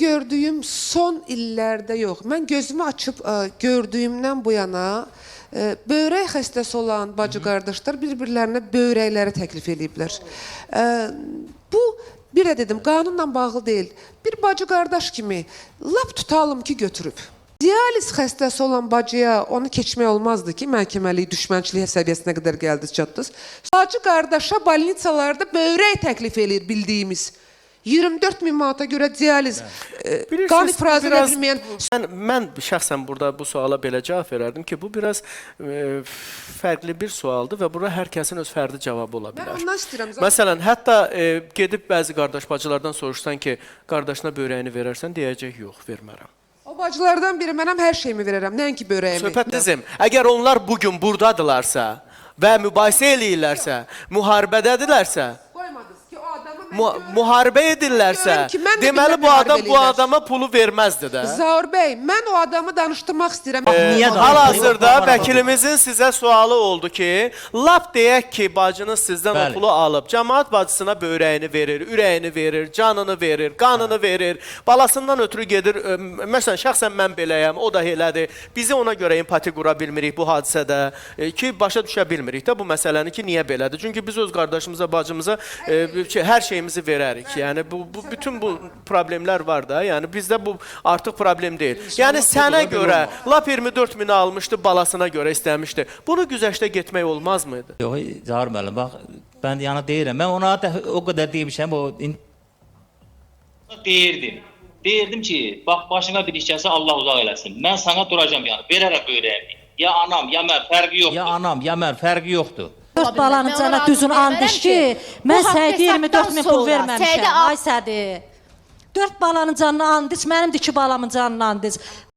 gördüyüm son illərdə yox. Mən gözümü açıb gördüyümdən bu yana böyrək xəstəsi olan bacı qardaşlar bir-birlərinə böyrəkləri təklif ediblər. Bu, bir də dedim, qanunla bağlı deyil. Bir bacı qardaş kimi lap tutalım ki götürüb. Dializ xəstəsi olan bacıya onu keçmək olmazdı ki, məhkəməlik, düşmənçilik səviyyəsinə qədər gəldiniz, çatdınız. Bacı qardaşa balnitsalarda böyrək təklif edir bildiyimiz. 24.000 manata görə dializ, qan ifrazı edə bilməyən... Mən şəxsən burada bu suala belə cavab verərdim ki, bu biraz fərqli bir sualdır və bura hər kəsin öz fərdi cavabı ola bilər. Mən ondan istəyirəm. Məsələn, hətta gedib bəzi qardaş bacılardan soruşsan ki, qardaşına böyrəyini verərsən, deyəcək, yox, vermərəm. O bacılardan biri mənəm hər şeyimi verərəm, nəinki böyrəyimi. Söhbət bizim, əgər onlar bugün buradadılarsa və mübahisə eləyirlərsə, müharibədədirlərsə, müharibə edirlərsə, deməli bu adam bu adama pulu verməzdi də. Zaur bəy, mən o adamı danışdırmaq istəyirəm. Hal-hazırda vəkilimizin sizə sualı oldu ki, lap deyək ki, bacınız sizdən o pulu alıb, cəmaat bacısına böyrəyini verir, ürəyini verir, canını verir, qanını verir, balasından ötürü gedir. Məsələn, şəxsən mən beləyəm, o da elədir. Bizi ona görə empati qura bilmirik bu hadisədə ki, başa düşə bilmirik də bu məsələni ki, niyə belədir? Çünki biz öz qardaşımıza, bacımıza hər şeyimizi verərik. Yəni, bütün bu problemlər var da, yəni bizdə bu artıq problem deyil. Yəni, sənə görə lap 24.000 almışdı, balasına görə istəmişdi. Bunu güzəştə getmək olmaz mıydı? Yox, Zahir müəllim, bax, mən yana deyirəm. Mən ona o qədər demişəm, Deyirdim ki, bax, başına bir iş gəlsə Allah uzaq eləsin. Mən sana duracam yəni, verərəm böyrəyimi. Ya anam, ya mən, fərqi yoxdur. Ya anam, ya mən, fərqi yoxdur. 4 balanın canına düzün andiş ki, mən Səidə 24.000 pul verməmişəm. Ay Səidə. 4 balanın canına andiş, mənimdir 2 balamın canına andiş.